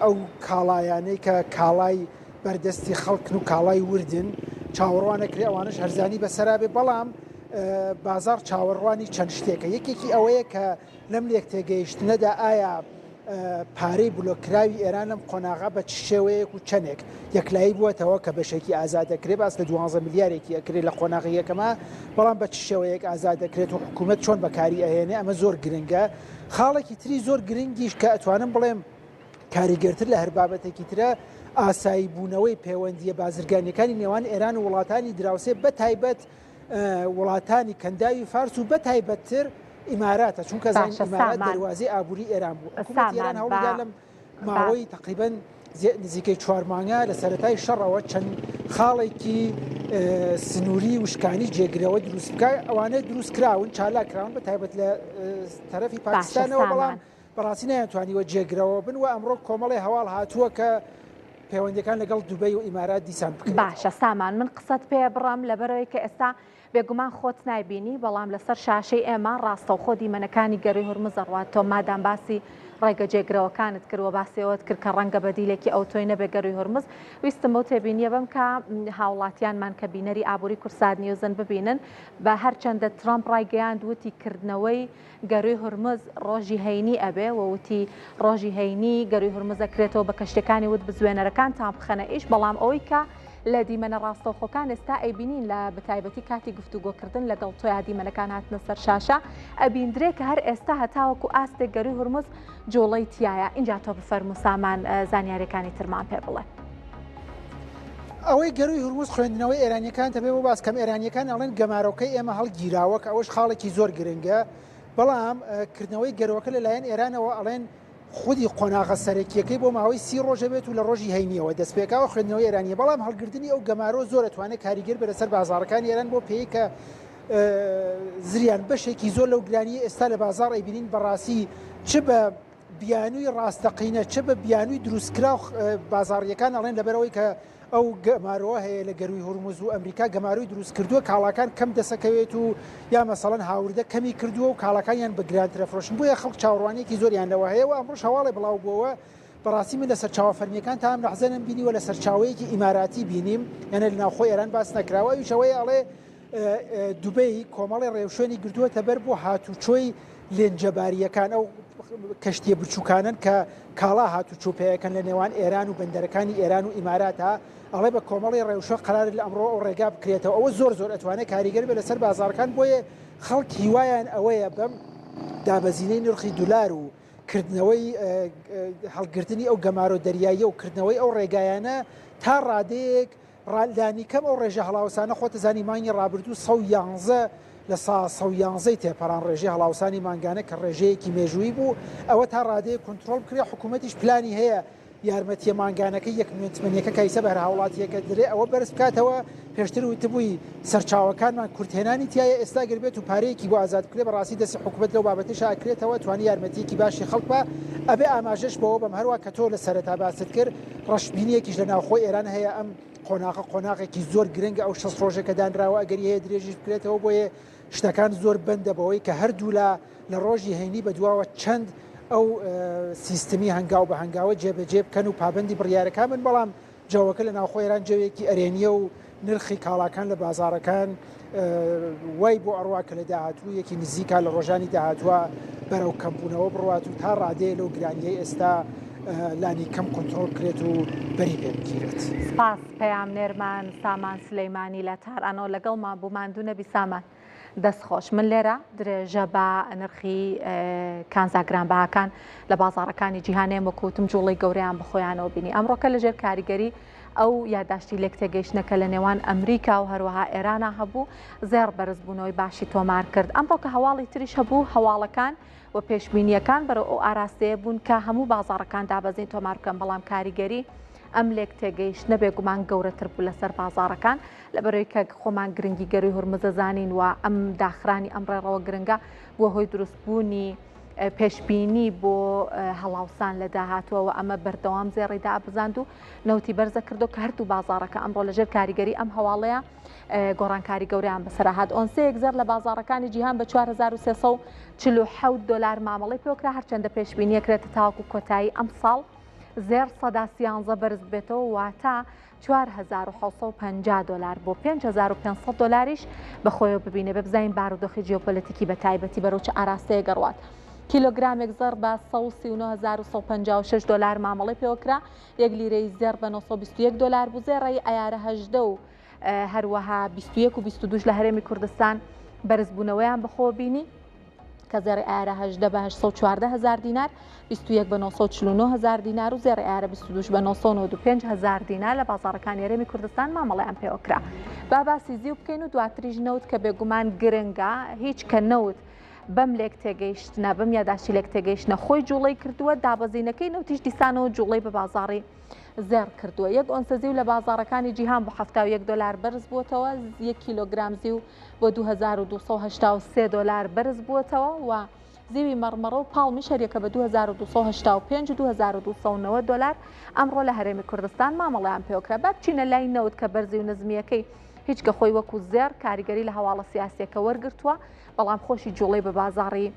ئەو کاڵایانەی کە کاڵای بەردەستی خەڵکن و کاڵای وردن چاوەڕوانەکرێ ئەوانش هەرزانی بەسەرابێ بەڵام بازار چاوەڕوانی چەند شتێکە یەکێکی ئەوەیە کە لەم لێک تێگەیشتنەدا ئایا پارەی بلۆکراوی ئێران لەم قۆناغا بە چ شێوەیەک و چەندێک یەکلایی بووەتەوە کە بەشێکی ئازاد دەکرێت باس لە 12 میلیارێکی ئەکرێت لە قۆناغی یەکەمە بەڵام بە چ شێوەیەک ئازاد دەکرێت و حکوومەت چۆن بەکاری ئەهێنێ ئەمە زۆر گرنگە خاڵێکی تری زۆر گرنگیش کە ئەتوانم بڵێم کاریگەرتر لە هەر بابەتێکی ترە ئاسایی بوونەوەی پەیوەندیە بازرگانیەکانی نێوان ئێران و وڵاتانی دراوسێ بە تایبەت وڵاتانی کەنداوی فارس و بە تایبەتتر ئیماراتە چونکە ئیمارات دەواازەی ئابووری ئێران بوو حکوومەت ئێران هەوڵیدا لەم ماوەی تقریبەن نزیکەی 4 مانگە لە سەرەتای شەڕەوە چەند خاڵێکی سنووری وشکانی جێگرەوە دروست بکە ئەوانە دروست کراون چالا کراون بە تایبەت لە تەرەفی پاکستانەوە بەڵام بەڕاستی نەیانتوانیوە جێگرەوە بن و ئەمڕۆ کۆمەڵی هەواڵ هاتووە کە پەیوەندەکان لەگەڵ دوبەی و ئیمارات دیسان بکەن. باشە سامان من قسەت پێ بڕام لەبەرەوەی کە ئێستا بێگومان خۆت نایبینی بەڵام لەسەر شاشەی ئێمە ڕاستەوخۆ دیمەنەکانی گەڕی هورمز ئەڕوات تۆ مادام باسی ڕێگە جێگرەوەکانت کردوە باسیەوەت کرد کە ڕەنگە بەدیلێکی ئەو تۆی نەبێ گەڕی هورمز ویستم بۆ تێبینیە بم کە هاوڵاتیانمان کە بینەری ئابووری کورساد نیوزن ببینن بە هەرچەندە ترامپ ڕایگەیاند وتی کردنەوەی گەڕی هورمز ڕۆژی هەینی ئەبێ و وتی ڕۆژی هەینی گەڕی هورمز ئەکرێتەوە بە کەشتەکانی وت بزوێنەرەکان تام بخەنە ئیش بەڵام ئەوەی کە لە دیمەنە ڕاستەوخۆکان ئێستا ئەیبینین لە بەتایبەتی کاتی گفتوگۆکردن لەگەڵ تۆی دیمەنەکان هاتنە سەر شاشە ئەبیندرێ کە هەر ئێستا هەتاوەکو ئاستێک گەڕی هورمز جۆڵەی تایە اینجا تۆ بفەرموو سامان زانیاریەکانی ترمان پێ بڵێ. ئەوەی گەڕی هورمز خوێندنەوەی ئێرانیەکان تەبێ بۆ باسکەم ئێرانیەکان ئەڵێن گەمارۆکەی ئێمە هەڵگیراوە کە ئەوش خاڵێکی زۆر گرنگە بەڵام کردنەوەی گەرۆکە لەلایەن ئێرانەوە ئەڵێن خودی قۆناغە سەرەکیەکەی بۆ ماوەی 30 ڕۆژە بێت و لە ڕۆژی هەینیەوە دەستپێکاوە خوێندنەوەی ئێرانیە بەڵام هەڵگرتنی ئەو گەمارۆ زۆر دەتوانێت کاریگەر بە لەسەر بازاڕەکان ئێران بۆ پێی کە زریان بەشێکی زۆر لەو گرانی ئێستا لە بازار ئەیبینین بەڕاستی چ بە بیانووی ڕاستەقینە چ بە بیانووی دروستکرا بازاڕیەکان ئەڵێن لەبەرەوەی کە ئەو گەمارەوە هەیە لە گەروی هورمز و ئەمریکا گەماروی دروست کردووە کاڵاکان کەم دەسەکەوێت و یا مەسەڵەن هاوردە کەمی کردووە و کاڵەکانیان بە گرانترە فرۆشن بۆیە خەڵک چاوەڕوانێکی زۆریان لەوە هەیە و ئەمڕۆژ هەواڵی بڵاو بووەوە بەڕاستی من لە سەرچاوە فەرمیەکان تا ئەم لەحزەنم بینی و لە سەرچاوەیەکی ئیماراتی بینیم یانە لە ناوخۆی ئێران باس نەکراوە ویشەوەی ئەڵێ دوبەی کۆمەڵی ڕێوشێنی گردووەتە بەر بۆ هاتوچۆی لێنجەباریەکان ئەو کەشتیە بچووکانن کە کاڵا هاتوچۆپەیەکەن لە نێوان ئێران و بەندەرەکانی ئێران و ئیماراتە ئەڵێ بە کۆمەڵی ڕێوشە قرار لە ئەمڕۆ ئەو ڕێگا بکرێتەوە ئەوە زۆر زۆر ئەتوانێت کاریگەر بێ لەسەر بازارەکان بۆیە خەڵک هیوایان ئەوەیە بەم دابەزینەی نرخی دولار و کردنەوەی هەڵگرتنی ئەو گەمارۆ دەریاییە و کردنەوەی ئەو ڕێگایانە تا ڕادەیەک ڕاندانی کەم ئەو ڕێژە هەڵاوسانە خۆتە زانی مانگی ڕابردوو 111 لە 111 تێپەڕان ڕێژەی هەڵاوسانی مانگانە کە ڕێژەیەکی مێژووی بوو ئەوە تا ڕادەیە کنترۆل بکرێ حکوومەتیش پلانی هەیە یارمەتیە مانگانەکەی 1 میلیۆن کایسە بە هەر هاوڵاتیەکە درێ ئەوە بەرز بکاتەوە پێشتر وتبووی سەرچاوەکانمان کورتهێنانی تایە ئێستا گەربێت و پارەیەکی بۆ ئازاد بکرێ بەڕاستی دەستی حکوومەت لەو بابەتیش ئاکرێتەوە توانی یارمەتیەکی باشی خەڵک بە ئەبێ ئاماژەش بەوە بەم هەروە کە تۆ لە سەرەتا باست کرد ڕەشبینیەکیش لە ناوخۆی ئێران هەیە ئەم قۆناغێکی زۆر گرنگە ئەو 6 ڕۆژێکە دانراوە ئەگەری هەیە درێژیش بکرێتەوە بۆیە شتەکان زۆر بەندە بەوەی کە هەردوو لە ڕۆژی هەینی بەدواوە چەند ئەو سیستمی هەنگاو بە هەنگاوە جێبەجێ بکەن و پابندی بڕیارەکان من بەڵام جاوەکە لە ناوخۆی ئێران جەوێکی ئەرێنیە و نرخی کاڵاکان لە بازارەکان وای بۆ ئەڕوا کە لە داهاتوو یەکی نزیکا لە ڕۆژانی داهاتووە بەرەو کەمبوونەوە بڕوات و تا ڕادەیە لەو گرانیەی ئێستا لانی کەم کۆنتترۆل کرێت و بەری پێ بگیرێت. سپاس پەیام نێرمان سامان سلەیمانی لە تارانەوە لەگەڵمان بوو ماندوو نەبی سامان دەستخۆش من لێرە درێژە بە نرخی کانزاگرانباکان لە بازاڕەکانی جیهانەیە وەکوتم جوڵی گەوریان بخۆیانەوە بینی ئەمڕۆکە لەژێر کاریگەری ئەو یاداشتی لێک تێگەیشتنەکە لە نێوان ئەمریکا و هەروەها ئێرانە هەبوو زێر بەرزبوونەوەی باشی تۆمار کرد ئەمڕۆکە هەواڵی تریش هەبوو هەواڵەکان و پێشبینیەکان بەرەو ئەو ئاراستەیە بوون کە هەموو بازاڕەکان دابەزین تۆمار بکەن بەڵام کاریگەری ئەم لێک تێگەیشتنە بێگومان گەورەتر بوو لەسەر بازاڕەکان لەبەرەوەی کە خۆمان گرنگی گەروی هورمزە زانین و ئەم داخرانی ئەم ڕێڕەوە گرنگە بۆ هۆی دروستبوونی پێشبینی بۆ هەڵاوسان لە داهاتوە و ئەمە بەردەوام زێڕیدا ئابزاند و نەوتی بەرزە کردو کە هەردوو بازاڕەکە ئەمڕۆ لەژێر کاریگەری ئەم هەواڵەیە گۆڕانکاری گەوریان بەسەرهات ئۆنسەیەک زەر لە بازاڕەکانی جیهان بە 4347 دلار مامەڵی پێوەکرا هەرچەندە پێشبینیەکرێتە تاوەکو کۆتایی ئەم ساڵ زێر 13 بەرز بێتەوە واتە 4750 دلار بۆ 5500 دلاریش بەخۆیەوە ببینێ بە بزین بارودۆخی جیۆپۆلیتیکی بە تایبەتی بەرەو چه ئاراستەیە گەڕوات کیلۆگرامێک زەر بە 1956 دلار مامەڵی پێوەکرا یەک لیرەی زێر بە 921 دلار بوو زێڕی ئایارە 18 و هەروەها 21 و 22 لە هەرێمی کوردستان بەرزبوونەوەیان بەخۆ بینی کە زێڕی ئایارە 18 بە 814,000 دینار 21 بە 949,000 دینار و زێڕی ئایارە 22 بە 995,000 دینار لە بازاڕەکانی هەرێمی کوردستان مامەڵەیان پێوەکرا با باسی زیو بکەین و دواتریژ نەوت کە بێگومان گرنگە هیچ کە نەوت بەم لێک تێگەیشتنە بەم یاداشتی لێک تێگەیشتنە خۆی جوڵەی کردووە دابەزینەکەی نەوتیش دیسانەوە جوڵەی بە بازاڕی زێر کردووە یەک ئۆنسە زیو لە بازاڕەکانی جیهان بۆ 71 دلار بەرز بووەتەوە 1 کیلۆگرام زیو بۆ 2283 دلار بەرز بووەتەوە و زیوی مەڕمەڕە و پاڵمی شەریەکە بە 2285 و 2290 دلار ئەمڕۆ لە هەرێمی کوردستان مامەڵەیان پێوەکرا با بچینە لای نەوت کە بەرزی و نزمیەکەی هیچ کە خۆی وەکو زێر کاریگەری لە هەواڵە سیاسیەکە وەرگرتووە بەڵام خۆشی جوڵەی بە بازاڕی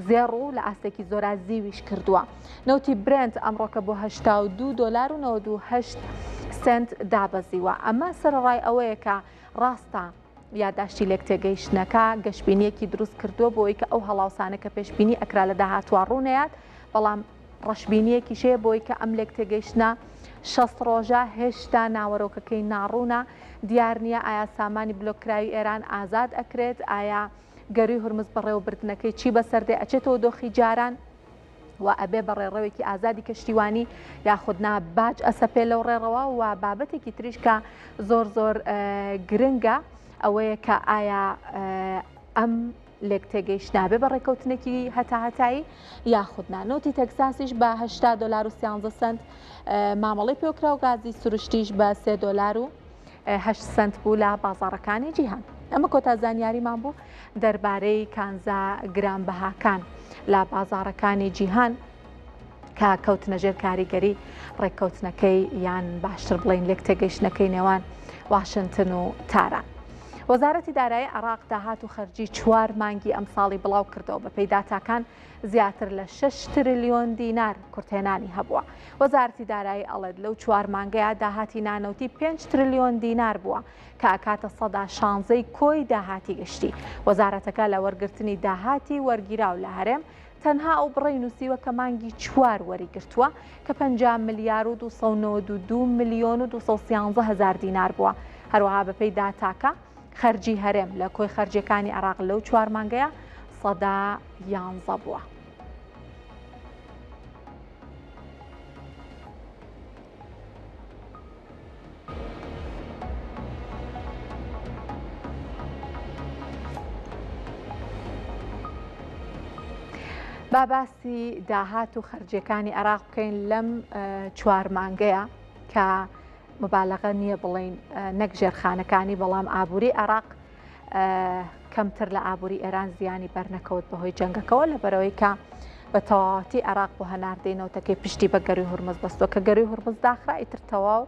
زێڕ و لە ئاستێکی زۆرا زیویش کردووە نەوتی برند ئەمڕۆکە بۆ 82 دلار و 98 سنت دابەزیوە ئەمە سەرڕای ئەوەیە کە ڕاستە یاداشتی لێک تێگەیشتنەکە گەشتبینیەکی دروست کردووە بۆی کە ئەو هەڵاوسانە کە پێشبینی ئەکرا لە داهاتوە ڕوونەیات بەڵام ڕەشبینیەکی شەیە بۆی کە ئەم لێک تێگەیشتنە 60 ڕۆژە هێشتا ناوەرۆکەکەی ناڕوونە دیار نییە ئایا سامانی بلۆکراوی ئێران ئازاد ئەکرێت ئایا گەروی هورمز بەڕێوەبردنەکەی چی بەسەردێ ئەچێتەوە دۆخی جاران و ئەبێ بە ڕێڕەوێکی ئازادی کەشتیوانی یاخودنا باج ئەسەپێ لەو ڕێڕەوە و بابەتێکی تریش کە زۆر گرنگە ئەوەیە کە ئایا ئەم لێک تێگەیشتنا بێ بە ڕێکەوتنێکی هەتاهەتایی یاخودنا نۆتی تەکساسیش بە 80 دلار و 13 سنت مامەڵی پێوکرا و گازی سروشتیش بە 3 دلار و 8 سنت بوو لە بازاڕەکانی جیهان ئەمە کۆتا زانیاریمان بوو دەربارەی کانزا گرانبەهاکان لە بازاڕەکانی جیهان کە کەوتنە ژێر کاریگەری ڕێککەوتنەکەی یان باشتر بڵین لێک تێگەیشتنەکەی نێوان واشنگتن و تاران وەزارەتی دارایی عێراق داهات و خەرجی 4 مانگی ئەم ساڵی بڵاو کردەوە بە پێی داتاکان زیاتر لە 6 تریلیۆن دینار کورتێنانی هەبووە وەزارەتی دارایی ئەڵێت لەو 4 مانگەیە داهاتی نانەوتی 5 تریلیۆن دینار بووە کە ئاکاتە سەدا 16 کۆی داهاتی گشتی وەزارەتەکە لە وەرگرتنی داهاتی وەرگیراو لە هەرێم تەنها ئەو بڕی نووسیوە کە مانگی 4 وەریگرتووە کە 50 ملیار و 292 میلیۆن و 213 هزار دینار بووە هەروەها بەپێی داتاکە خەرجی هەرێم لە کۆی خەرجیەکانی عێراق لەو 4 مانگەیە سەدا 11 بووە. باباسی داهات و خەرجیەکانی عێراق بکەین لەم 4 مانگەیە کە مبالغە نییە بڵین نەک ژێرخانەکانی بەڵام ئابووری عێراق کەمتر لە ئابووری ئێران زیانی بەرنەکەوت بەهۆی جەنگەکەوە لەبەرەوەی کە بە تەواوەتی عێراق بۆ هەناردەی نەوتەکەی پشتی بە گەروی هورمز بەستووە کە گەروی هورمز داخرا ئیتر تەواو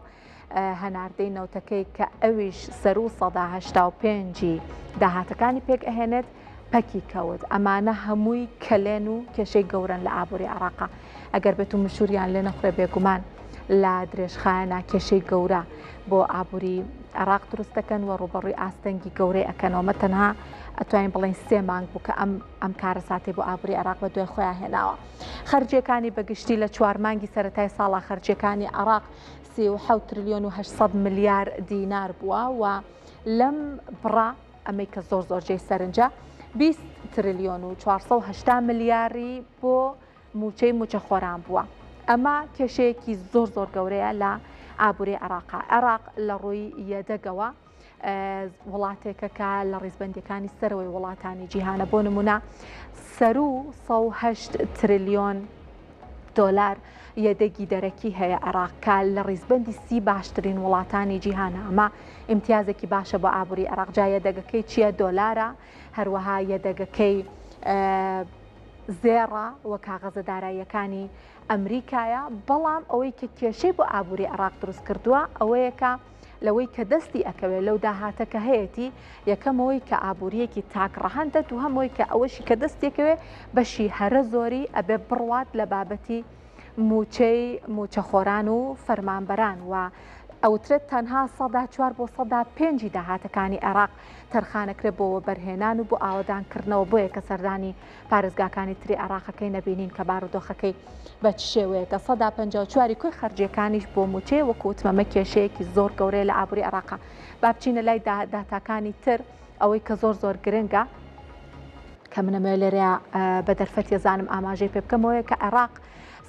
هەناردەی نەوتەکەی کە ئەویش سەر و 185 داهاتەکانی پێک ئەهێنێت پەکی کەوت ئەمانە هەمووی کەلێن و کێشەی گەورن لە ئابووری عێراقا ئەگەر بێت و مشوریان لێ نەخورێ بێگومان لە درێژخایەنە کێشەی گەورە بۆ ئابووری عێراق دروست دەکەن و ڕوبەڕووی ئاستەنگی گەورەی ئەکەنەوە تەنها ئەتوانین بڵین 3 مانگ بوو کە ئەم کارە ساتی بۆ ئابووری عێراق بە دوای خۆیان هێناوە خەرجیەکانی بەگشتی لە 4 مانگی سەرەتای ساڵا خەرجیەکانی عێراق 37 تریلیۆن و 800 ملیار دینار بووە و لەم بڕا ئەمەی کە زۆر جێی سەرنجە 20 تریلیۆن و 480 ملیاری بۆ موچەی موچەخۆران بووە. ئەمە کێشەیەکی زۆر گەورەیە لە ئابووری عێراقا. عێراق لە ڕووی یەدەگەوە وڵاتێکە کە لە ڕیزبەندەکانی سەرەوەی وڵاتانی جیهانە. بۆ نمونە 108 تریلیۆن دۆلار یەدەگی دەرەکی هەیە عێراقکە لە ڕیزبەندی 30 باشترین وڵاتانی جیهانە. ئەمە ئیمتیازێکی باشە بۆ ئابووری عێراق. جا یەدەگەکەی چییە؟ دۆلارە، هەروەها یەدەگەکەی زێڕە وە کاغەزە داراییەکانی ئەمریکایە. بەڵام ئەوەی کە کێشەی بۆ ئابووری عێراق دروست کردووە ئەوەیە کە لەوەی کە دەستی ئەکەوێت لەو داهاتەکە هەیەی یەکەمەوەی کە ئابوووریەکی تاکڕەهەندە و هەمەوەی کە ئەوەشی کە دەستێکەوێ بەشی هەرە زۆری ئەبێ بڕوات لە بابەتی موچەخۆران و فەرمانبەران و ئەوترێت تەنها 4 بۆ 5 داهاتەکانی عێراق تەرخانەکرێت بۆ بەرهێنان و بۆ ئاوەدانکردنەوە. بۆیە کە سەردانی پارێزگاکانی تری عێراقەکەی نەبینین کە بارودۆخەکەی بە چ شێوەیەکە 154 کوی خەرجیەکانیش بۆ موچێ وەکوتمەمە کێشەیەکی زۆر گەورەیە لە ئابووری عێراقا. با بچینە لای داتاکانی تر ئەوەی کە زۆر گرنگە کە منەمە لێرەیە بە دەرفەت ێزانم ئاماژەی پێ بکەمەوەیە کە عێراق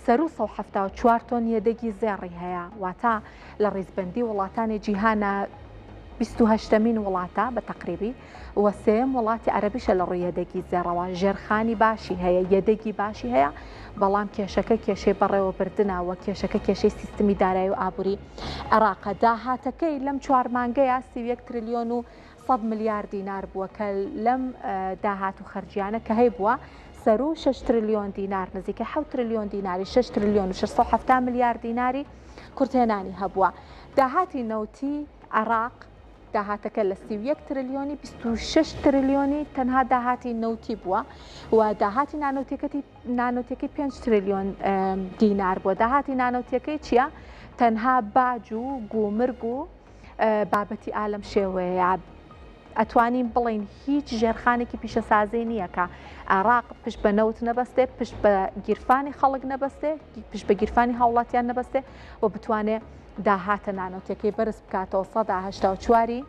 174 تۆن یەدەگی زێڕی هەیە، واتە لە ڕیزبەندی وڵاتانی جیهانە 28مین وڵاتە بە تەقریبی وە سێم وڵاتی عەرەبیشە لە ڕووی یەدەگی زێڕەوە. ژێرخانی باشی هەیە، یەدەگی باشی هەیە، بەڵام کێشەکە کێشەی بەڕێوەبردنەوە، کێشەکە کێشەی سیستمی دارایی و ئابووری عێراقە. داهاتەکەی لەم 4 مانگەیە 31 تریلیۆن و 100 ملیار دینار بووە کە لەم داهات و خەرجیانە کە هەی بووە 6 تریلیۆن دینار، نزیکە 7 تریلیۆن دیناری، 6 تریلیۆن و 670 ملیار دیناری کورتێنانی هەبووە. داهاتی نەوتی عێراق داهاتەکە لە 31 تریلیۆنی 26 تریلیۆنی تەنها داهاتی نەوتی بووە و داهاتی نانۆتیەکەی 5 تریلیۆن دینار بووە. داهاتی نانۆتیەکەی چییە؟ تەنها باج و گومرگ و بابەتی ئالەم شێوەیە. ئەتوانین بڵین هیچ ژێرخانێکی پیشەسازی نییە کە عێراق پشت بە نەوت نەبەستێ، پشت بە گیرفانی خەڵک نەبەستێ، پشت بە گیرفانی هاوڵاتیان نەبەستێ و بتوانێت داهاتە نانۆتیەکەی بەرز بکاتەوە. 184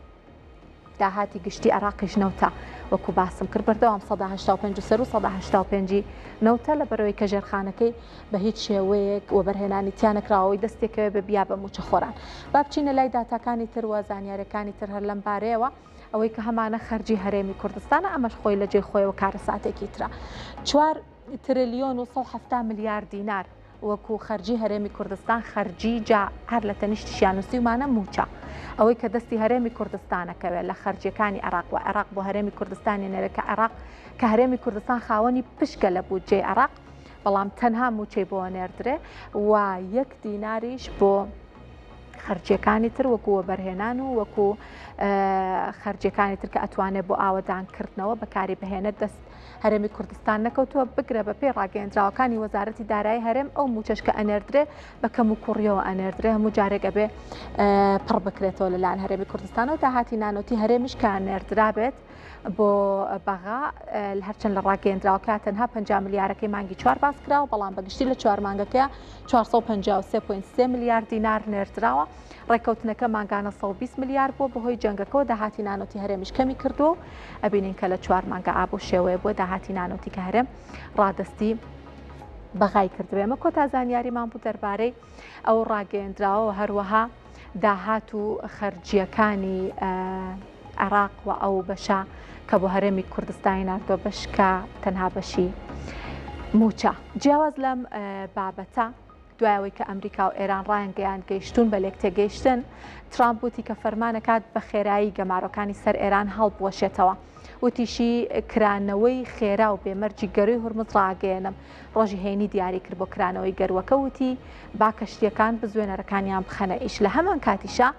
داهاتی گشتی عێراقیش نەوتە وەکو باسم کرد بەردەوام 185 نەوتە لە بەرەوەی کە ژێرخانەکەی بە هیچ شێوەیەک و بەرهێنانی تیانەکراوەی دەستێکەوە بە بیا بە موچەخۆران. با بچینە لای داتاکانی تر و زانیاریەکانی تر هەر لەم بارەیەوە ئەوەی کە هەمانە خەرجی هەرێمی کوردستانە، ئەمەش خۆی لە جێ خۆیەوە کارە ساتێکی ترە. 4 تریلیۆن و 170 ملیار دینار وەکو خەرجی هەرێمی کوردستان خەرجی جا هەر لە تەنیشتیشیان نووسیمانە موچە. ئەوەی کە دەستی هەرێمی کوردستانەکەوێت لە خەرجیەکانی عێراق و عێراق بۆ هەرێمی کوردستانی نەوێت کە عێراق کە هەرێمی کوردستان خاوەنی پشکە لە بودجێ عێراق، بەڵام تەنها موچەی بۆ نێردرێ و 1 دیناریش بۆ خەرجیەکانی تر وەکو بەرهێنان و وەکو خەرجیەکانی تر کە ئەتوانێت بۆ ئاوەدانکردنەوە بەکاری بهێنێت دەست هەرێمی کوردستان نەکەوتووە بگرە بە پێی ڕاگەیەنراوەکانی وەزارەتی دارایی هەرێم ئەو موچەشکە ئەنێردرێ بە کەم و کوڕیەوە ئەنێردرێ هەموو جارێک ئەبێ پڕ بکرێتەوە لەلایەن هەرێمی کوردستانەوە. داهاتی نانۆتی هەرێمیش کە ئەنێردرابێت بۆ بەغا هەرچەند لە ڕاگەیەنراوەکە تەنها 50 ملیارەکەی مانگی 4 باس کراوە، بەڵام بەگشتی لە 4 مانگەکەیە 453.3 ملیار دینار نێردراوە. ڕێککەوتنەکە مانگانە 120 ملیار بۆ بەهۆی جەنگەکەەوە داهاتی نانۆتی هەرێمیش کەمی کردو. ئەبینین کە لە 4 مانگە ئابوو شێوەیە بۆ داهاتی نانۆتی کە هەرێم ڕادستی بەغای کردوێ. ئەمە کۆتا زانیاریمان بوو دەربارەی ئەو ڕاگەیەندراوە هەروەها داهات و خەرجیەکانی عێراق و ئەو بەشە کە بۆ هەرێمی کوردستانی ناردووە بەشکە تەنها بەشی موچە. جیاواز لەم بابەتە دوایەوەی کە ئەمریکا و ئێران ڕایانگەیان گەیشتون بە لێک تێگەیشتن، ترامپ وتی کە فەرمانەکات بە خێرایی گەمارۆکانی سەر ئێران هەڵبوەشێتەوە. وتیشی کرانەوەی خێرا و بێمەرجی گەروی هورمز ڕاگەێنم. ڕۆژی هەینی دیاری کرد بۆ کرانەوەی گەروەکە، وتی با کەشتیەکان بزوێنەرەکانیان بخەنە ئیش. لە هەمان کاتیشە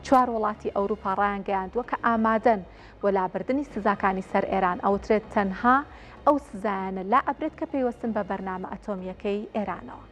4 وڵاتی ئەوروپا ڕایانگەیاندووە کە ئامادەن بۆ لابردنی سزاکانی سەر ئێران. ئەوترێت تەنها ئەو سزایانە لا ئەبرێت کە پێیوەستن بە بەرنامە ئەتۆمیەکەی ئێرانەوە.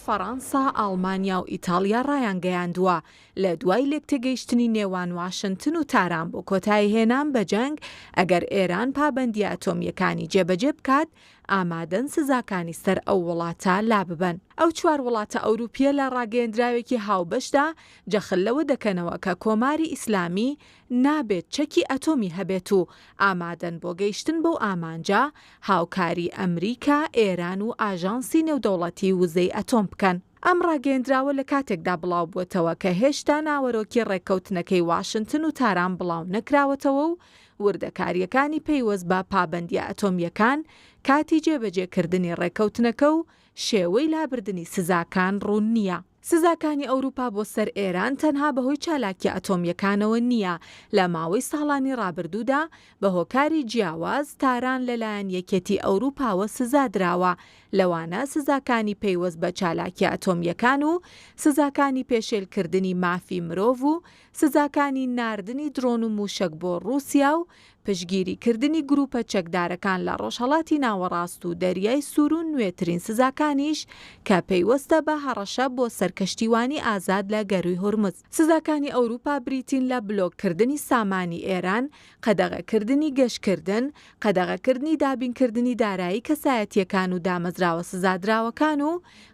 فەڕەنسا، ئەڵمانیا و ئیتالیا ڕایانگەیاندووە لە دوای لێکتێگەیشتنی نێوان واشنگتن و تاران بۆ کۆتایی هێنان بە جەنگ ئەگەر ئێران پابەندی ئەتۆمیەکانی جێبەجێ بکات ئامادەن سزاکانی سەر ئەو وڵاتە لا ببەن. ئەو 4 وڵاتە ئەوروپیە لە ڕاگەیەندراوێکی هاوبەشدا جەخل لەوە دەکەنەوە کە کۆماری ئیسلامی نابێت چەکی ئەتۆمی هەبێت و ئامادەن بۆ گەیشتن بەو ئامانجا هاوکاری ئەمریکا، ئێران و ئاژانسی نێودەوڵەتی وزەی ئەتۆم بکەن. ئەم ڕاگەیەندراوە لە کاتێکدا بڵاو بووەتەوە کە هێشتا ناوەرۆکی ڕێککەوتنەکەی واشنگتن و تاران بڵاو نەکراوەتەوە و وردەکاریەکانی پەیوەست بە پابەندیە ئەتۆمیەکان کاتی جێبەجێکردنی ڕێککەوتنەکە و شێوەی لابردنی سزاکان ڕوون نییە. سزاکانی ئەوروپا بۆ سەر ئێران تەنها بەهۆی چالاکی ئەتۆمیەکانەوە نییە. لە ماوەی ساڵانی ڕابردوودا بە هۆکاری جیاواز تاران لەلایەن یەکێتی ئەوروپاوە سزادراوە، لەوانە سزاکانی پەیوەست بە چالاکی ئەتۆمیەکان و سزاکانی پێشێلکردنی مافی مرۆڤ و سزاکانی ناردنی درۆن و موشک بۆ رووسیا و پشگیریکردنی گروپە چەکدارەکان لە ڕۆژهەڵاتی ناوەڕاست و دەریای سوور و نوێترین سزاکانیش کە پەیوەستە بە هەڕەشە بۆ سەرکەشتیوانی ئازاد لە گەروی هورمز. سزاکانی ئەوروپا بریتین لە بلۆککردنی سامانی ئێران، قەدەغەکردنی گەشتکردن، قەدەغەکردنی دابینکردنی دارایی کەسایەتیەکان و دامەزراوە سزادراوەکان و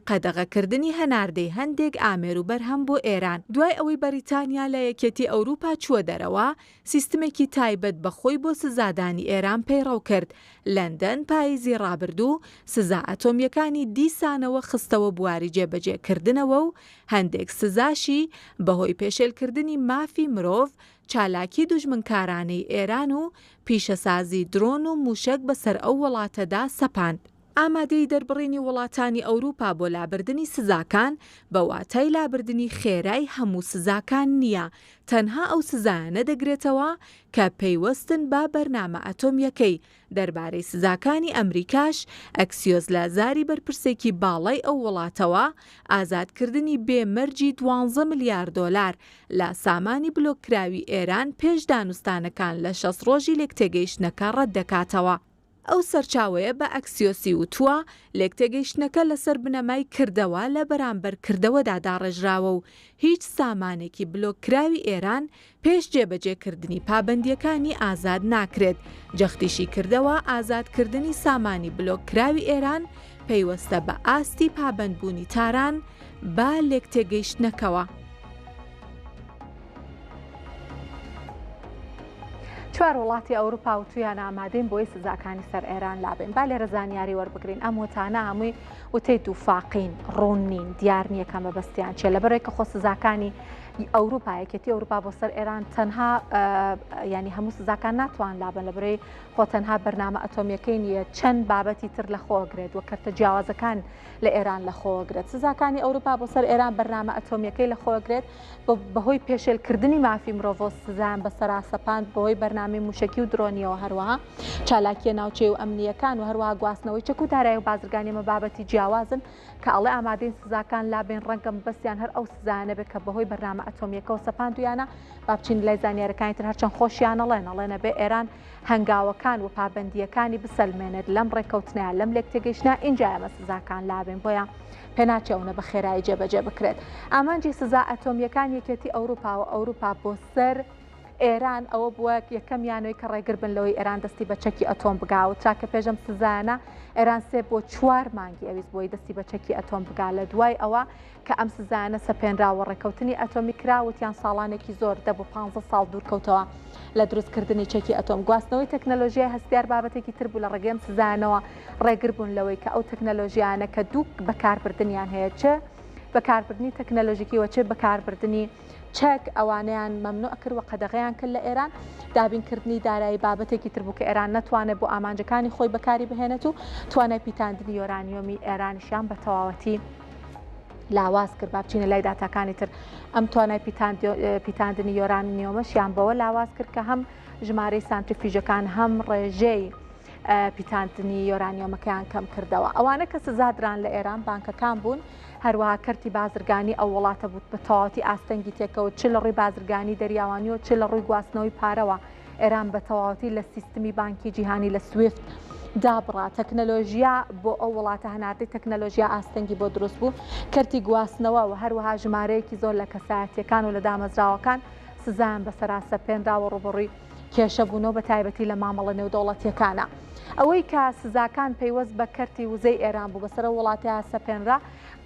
قەدەغەکردنی هەناردەی هەندێک ئامێر و بەرهەم بۆ ئێران. دوای ئەوەی بەریتانیا لە یەکێتی ئەوروپا چووە دەرەوە، سیستمێکی تایبەت بەخۆی بۆ سزادانی ئێران پەیڕەو کرد. لەندەن پاییزی ڕابردوو سزا ئەتۆمیەکانی دیسانەوە خستەوە بواری جێبەجێکردنەوە و هەندێک سزاشی بەهۆی پێشێلکردنی مافی مرۆڤ، چالاکی دوژمنکارانەی ئێران و پیشەسازی درۆن و موشک بەسەر ئەو وڵاتەدا سەپاند. ئامادەی دەربڕینی وڵاتانی ئەوروپا بۆ لابردنی سزاکان بە واتای لابردنی خێرای هەموو سزاکان نییە، تەنها ئەو سزایانە دەگرێتەوە کە پەیوەستن بە بەرنامە ئەتۆمیەکەی. دەربارەی سزاکانی ئەمریکاش ئەکسیۆز لازاری بەرپرسێکی باڵای ئەو وڵاتەوە ئازادکردنی بێمەرجی 12 میلیارد دۆلار لە سامانی بلۆکراوی ئێران پێش دانوستانەکان لە 60 ڕۆژی لێکتێگەیشتنەکە ڕەت دەکاتەوە. ئەو سەرچاوەیە بە ئەکسیۆسی وتووە لێکتێگەیشتنەکە لەسەر بنەمای کردەوە لە بەرامبەر کردەوەدا داڕێژراوە و هیچ سامانێکی بلۆکراوی ئێران پێش جێبەجێکردنی پابەندیەکانی ئازاد ناکرێت. جەختیشی کردەوە ئازادکردنی سامانی بلۆکراوی ئێران پەیوەستە بە ئاستی پابەندبوونی تاران با لێکتێگەیشتنەکەوە. 4 وڵاتی ئەوروپا و تویان ئامادەین بۆی سزاکانی سەر ئێران لابێن. با لێرە زانیاری وەربگرین. ئەم وتانە هەمووی وتەی دووفاقین، ڕوون نین، دیار نییە کە مەبەستیان چیە، لەبەرەوەی کە خۆ سزاکانی ئەوروپا یەکێتی ئەوروپا بۆ سەر ئێران تەنها ینی هەموو سزاکان ناتوان لابن، لەبەرەوەی خۆ تەنها بەرنامە ئەتۆمیەکەی نییە، چەند بابەتی تر لە خۆگرێت و کەرتە جیاوازەکان لە ئێران لە خۆگرێت. سزاکانی ئەوروپا بۆ سەر ئێران بەرنامە ئەتۆمیەکەی لە خۆگرێت بەهۆی پێشێلکردنی مافی مرۆڤ سزایان بەسەرا سەپاند، بەهۆی بەرنامەی موشکی و درۆنیەوە، هەروەها چالاکیە ناوچەی و ئەمنیەکان و هەروەها گواستنەوەی چەک و دارایی و بازرگانی ئەمە بابەتی جیاوازن کە ئەڵێ ئامادەین سزاکان لابێن، ڕەنگەم بەستیان هەر ئەو سزایانە بێت کە بەهۆی بەرنامە ئەتۆمیەکەەوە سەپاندویانە. با بچین لای زانیاریەکانی تر هەرچەند خۆشیان ئەڵێنە بێ ئێران هەنگاوەکان و پابەندیەکانی بسەلمێنێت لەم ڕێکەوتنیان لەم لێکتێگەیشتنا، اینجا ئەمە سزاکان لابێن، بۆیان پێناچێونە بە خێرایی جێبەجێ بکرێت. ئامانجی سزا ئەتۆمیەکان یەکێتی ئەوروپا و ئەوروپا بۆ سەر ئێران ئەوە بووە یەکەمیانەوەی کە ڕێگر بن لەوەی ئێران دەستی بە چەکی ئەتۆم بگاوە. چاکە پێشەم سزایانە ئێران 3 بۆ 4 مانگی ئەویست بۆی دەستی بە چەکی ئەتۆم بگا. لە دوای ئەوە کە ئەم سزایانە سەپێنراوە ڕێکەوتنی ئەتۆمی کراوتیان ساڵانێکی زۆر 10 بۆ 15 ساڵ دوورکەوتەوە لە دروستکردنی چەکی ئەتۆم. گواستنەوەی تەکنەلۆژیای هەستیار بابەتێکی تر بوو لە ڕێگەم سزایانەوە ڕێگر بوون لەوەی کە ئەو تەکنەلۆژیانە کە دوو بەکاربردنیان هەیە، چ بەکاربردنی تەکنەلۆژیکی و چ بەکاربردنی چەک، ئەوانیان مەمنوع کرد و قەدەغەیان کرد لە ئێران. دابینکردنی دارایی بابەتێکی تر بوو کە ئێران نەتوانێت بۆ ئامانجەکانی خۆی بەکاری بهێنێت و توانای پیتاندنی یۆرانیۆمی ئێرانیشیان بە تەواوەتی لاواز کرد. با بچینە لای داتاکانی تر ئەم توانای پیتاندنی یۆرانیۆمەشیان بەوە لاواز کرد کە هەم ژمارەی سانتریفیژەکان هەم ڕێژەی پیتاندنی یۆرانیۆمەکەیان کەم کردەوە. ئەوانە کە سزادران لە ئێران بانکەکان بوون، هەروەها کەرتی بازرگانی ئەو وڵاتە بوو بە تەواوەتی ئاستەنگی تێکەوە، چ لە ڕووی بازرگانی دەریاوانیەوە چ لە ڕووی گواستنەوەی پارەوە. ئێران بە تەواوەتی لە سیستمی بانکی جیهانی لە سویفت دابڕا. تەکنەلۆژیا بۆ ئەو وڵاتە هەناردەی تەکنەلۆژیا ئاستەنگی بۆ دروست بوو، کەرتی گواستنەوە و هەروەها ژمارەیەکی زۆر لە کەسایەتیەکان و لە دامەزراوەکان سزایان بەسەرا سەپێنراوە ڕوبەڕووی کێشەبوونەوە بە تایبەتی لە مامەڵە نێودەوڵەتیەکانە. ئەوەی کە سزاکان پەیوەست بە کەرتی وزەی ئێران بوو بەسەر وڵاتیە سەپێنرا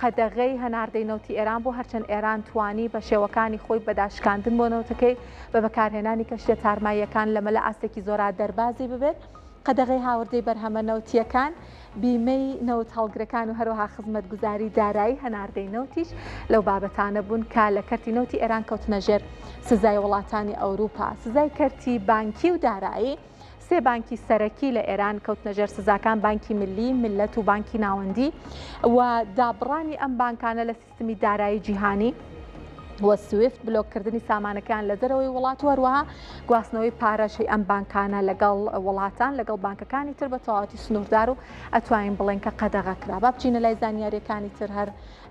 قەدەغەی هەناردەی نەوتی ئێران بوو هەرچەند ئێران توانی بە شێوەکانی خۆی بەداشکاندن بۆ نەوتەکەی بە بەکارهێنانی کەشتە تارماییەکان لەمەلە ئاستێکی زۆرا دەربازی ببێت قەدەغەی هاوردەی بەرهەمە نەوتیەکان بیمەی نەوت هەڵگرەکان و هەروەها خزمەتگوزاری دارایی هەناردەی نەوتیش لەو بابەتانە بوون کە لە کەرتی نەوتی ئێران کەوتنە ژێر سزای وڵاتانی ئەوروپا. سزای کەرتی بانکی و دارایی سێ بانکی سەرەکی لە ئێران کەوتنە ژێر سزاکان بانکی ملی، ملەت و بانکی ناوەندی و دابڕانی ئەم بانکانە لە سیستمی دارایی جیهانی وە سویفت بلۆکردنی سامانەکان لە دەرەوەی وڵات و هەروەها گواستنەوەی پارەشەی ئەم بانکانە لەگەڵ وڵاتان لەگەڵ بانکەکانی تر بە تەواوەتی سنووردار و ئەتوانین بڵێن کە قەدەغە کرا. با بچینە لای زانیاریەکانی تر هەر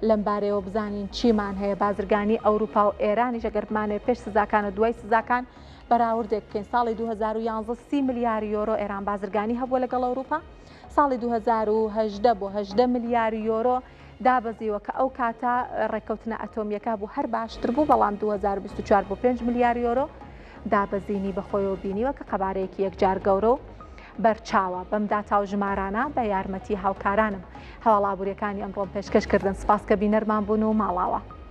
لەم بارەیەوە بزانین چیمان هەیە. بازرگانی ئەوروپا و ئێرانیش ئەگەر بمانێت پێش سزاکان و دوای سزاکان بەراوردێک بکەین. ساڵی 2011 30 ملیار یۆرۆ ئێران بازرگانی هەبووە لەگەڵ ئەوروپا، ساڵی 2018 بۆ 18 ملیار یۆرۆ دابەزیوە کە ئەو کاتە ڕێککەوتنە ئەتۆمیەکە بوو هەر باشتر بوو، بەڵام 2024 بۆ 5 ملیار یۆرۆ دابەزینی بەخۆیەوە بینیوە کە قەبارەیەکی یەکجار گەورە و بەرچاوە. بەمدا تاو ژمارانە بە یارمەتی هاوکارانم هەواڵابووریەکانی ئەمڕۆم پێشکەشکردن. سپاس کە بینەرمان بوون و ماڵاوە.